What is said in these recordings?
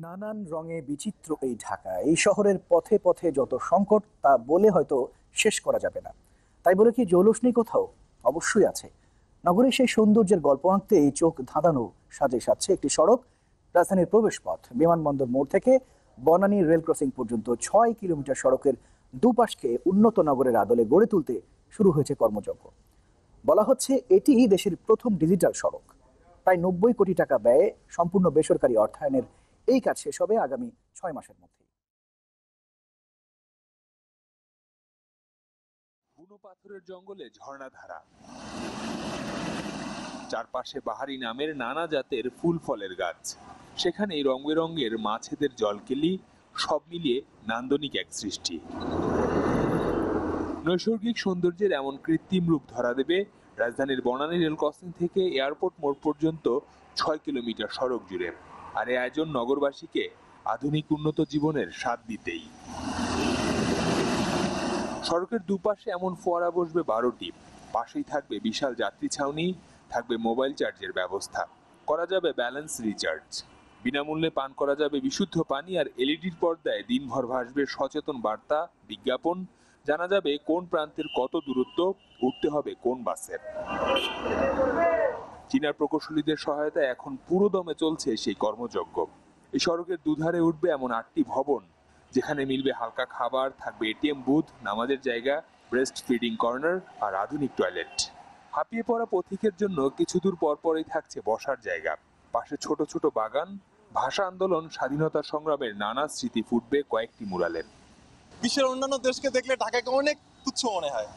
নানান রঙে বিচিত্র এই ঢাকা, এই শহরের পথে পথে যত সংকট তা বলে হয়তো শেষ করা যাবে না। তাই বলে কি জৌলুস নেই কোথাও? অবশ্যই আছে। নগরের সেই সৌন্দর্যের গল্প আঁকতে এই চোখ ধাঁধানো সাজে সাজছে একটি সড়ক। রাজধানীর প্রবেশপথ বিমানবন্দর মোড় থেকে বনানী রেল ক্রসিং পর্যন্ত ৬ কিলোমিটার সড়কের দুপাশকে উন্নত নগরের আদলে গড়ে তুলতে শুরু হয়েছে কর্মযজ্ঞ। বলা হচ্ছে এটি দেশের প্রথম ডিজিটাল সড়ক। প্রায় ৯০ কোটি টাকা ব্যয়ে সম্পূর্ণ বেসরকারি অর্থায়নের এই কাজ শেষ হবে আগামী ৬ মাসের মধ্যে। বুনো পাথরের জঙ্গলে ঝর্ণাধারা, চারপাশে বাহারি নামের নানা জাতের ফুল ফলের গাছ, সেখানে রং বেরঙের মাছেদের জলকেলি, সব মিলিয়ে নান্দনিক এক সৃষ্টি। নৈসর্গিক সৌন্দর্যের এমন কৃত্রিম রূপ ধরা দেবে রাজধানীর বনানী রেল ক্রসিং থেকে এয়ারপোর্ট মোড় পর্যন্ত ৬ কিলোমিটার সড়ক জুড়ে। আর এই আয়োজন নগরবাসীকে আধুনিক উন্নত জীবনের স্বাদ দিতেই। সড়কের দুপাশে এমন ফোয়ারা বসবে ১২টি, পাশেই থাকবে বিশাল যাত্রী ছাউনি, থাকবে মোবাইল চার্জের ব্যবস্থা, করা যাবে ব্যালেন্স রিচার্জ, বিনামূল্যে পান করা যাবে বিশুদ্ধ পানি, আর এলইডির পর্দায় দিনভর ভাসবে সচেতন বার্তা, বিজ্ঞাপন, জানা যাবে কোন প্রান্তের কত দূরত্ব, উঠতে হবে কোন বাসে। চীনা প্রকৌশলীদের সহায়তায় এখন পুরো দমে চলছে সেই কর্মযজ্ঞ। এই সড়কের দুধারে উঠবে এমন ৮টি ভবন, যেখানে মিলবে হালকা খাবার, থাকবে এটিএম বুথ, নামাজের জায়গা, ব্রেস্ট ফিডিং কর্নার আর আধুনিক টয়লেট। হাঁপিয়ে পড়া পথিকের জন্য কিছু দূর পরপরই থাকছে বসার জায়গা, পাশে ছোট ছোট বাগান, ভাষা আন্দোলন, স্বাধীনতা সংগ্রামের নানা স্মৃতি ফুটবে কয়েকটি মুরালের। বিশ্বের অন্যান্য দেশকে দেখলে ঢাকাকে অনেক তুচ্ছ মনে হয়,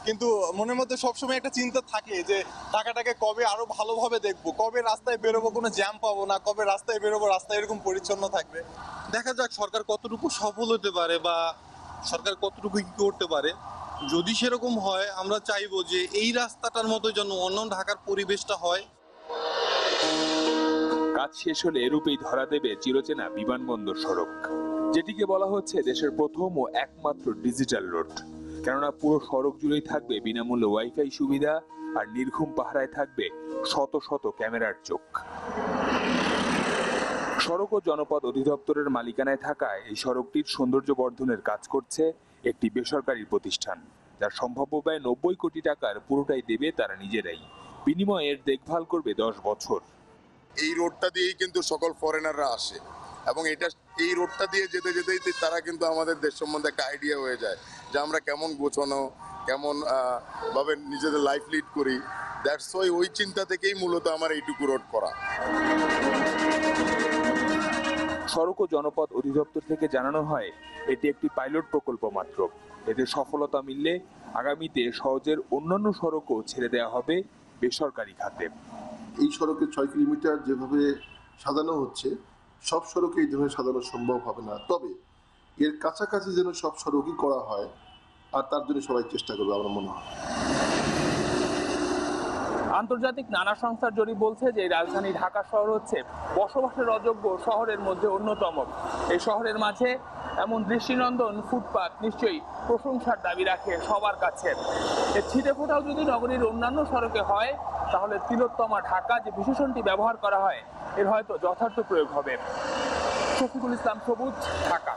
কিন্তু মনের মধ্যে সবসময় একটা চিন্তা থাকে যে ঢাকাটাকে কবে আরো ভালোভাবে দেখবো, কবে রাস্তায় বেরোবো কোনো জ্যাম পাবো না, কবে রাস্তায় বেরোবো রাস্তায় এরকম পরিচ্ছন্ন থাকবে। দেখা যাক সরকার কতটুকু সফল হতে পারে বা সরকার কতটুকু কি করতে পারে। যদি সেরকম হয় আমরা চাইবো যে এই রাস্তাটার মতো যেন অন্য ঢাকার পরিবেশটা হয়। কাজ শেষ হলে এরূপেই ধরা দেবে চিরচেনা বিমানবন্দর সড়ক, যেটিকে বলা হচ্ছে দেশের প্রথম ও একমাত্র ডিজিটাল রোড। কেননা পুরো সড়ক জুড়েই থাকবে বিনামূল্যে ওয়াইফাই সুবিধা, আর নির্ঘুম পাহারায় থাকবে শত শত ক্যামেরার চোখ। সড়ক ও জনপদ অধিদপ্তরের মালিকানায় থাকায় এই সড়কটির সৌন্দর্য বর্ধনের কাজ করছে একটি বেসরকারি প্রতিষ্ঠান, যার সম্ভাব্য ব্যয় ৯০ কোটি টাকার পুরোটাই দেবে তারা নিজেরাই। বিনিময়ে এর দেখভাল করবে ১০ বছর। এই রোডটা দিয়েই কিন্তু সকল ফরেনাররা আসে, এবং এই রোডটা দিয়ে যেতে যেতেই তারা কিন্তু আমাদের দেশ সম্বন্ধে একটা আইডিয়া হয়ে যায় যে আমরা কেমন গোছানো, কেমন ভাবে নিজেদের লাইফ লিড করি। দ্যাটস ওয়াই ওই চিন্তা থেকেই মূলত আমার এইটুকু রোড করা। সড়ক ও জনপদ অধিদপ্তর থেকে জানানো হয় এটি একটি পাইলট প্রকল্প মাত্র। এতে সফলতা মিললে আগামীতে সহজের অন্যান্য সড়কও ছেড়ে দেওয়া হবে বেসরকারি খাতে। এই সড়কের ৬ কিলোমিটার যেভাবে সাজানো হচ্ছে, সব সড়কে এই ধরনের সাজানো সম্ভব হবে না, তবে এর কাছাকাছি যেন সব সড়কই করা হয়, আর তার জন্য সবাই চেষ্টা করবে আমার মনে হয়। আন্তর্জাতিক নানা সংস্থার জরিপ বলছে যে রাজধানী ঢাকা শহর হচ্ছে বসবাসের অযোগ্য শহরের মধ্যে অন্যতম। এই শহরের মাঝে এমন দৃষ্টিনন্দন ফুটপাত নিশ্চয়ই প্রশংসার দাবি রাখে সবার কাছে। এর ছিটে ফোটাও যদি নগরীর অন্যান্য সড়কে হয়, তাহলে তিলোত্তমা ঢাকা যে বিশেষণটি ব্যবহার করা হয় এর হয়তো যথার্থ প্রয়োগ হবে। শফিকুল ইসলাম সবুজ, ঢাকা।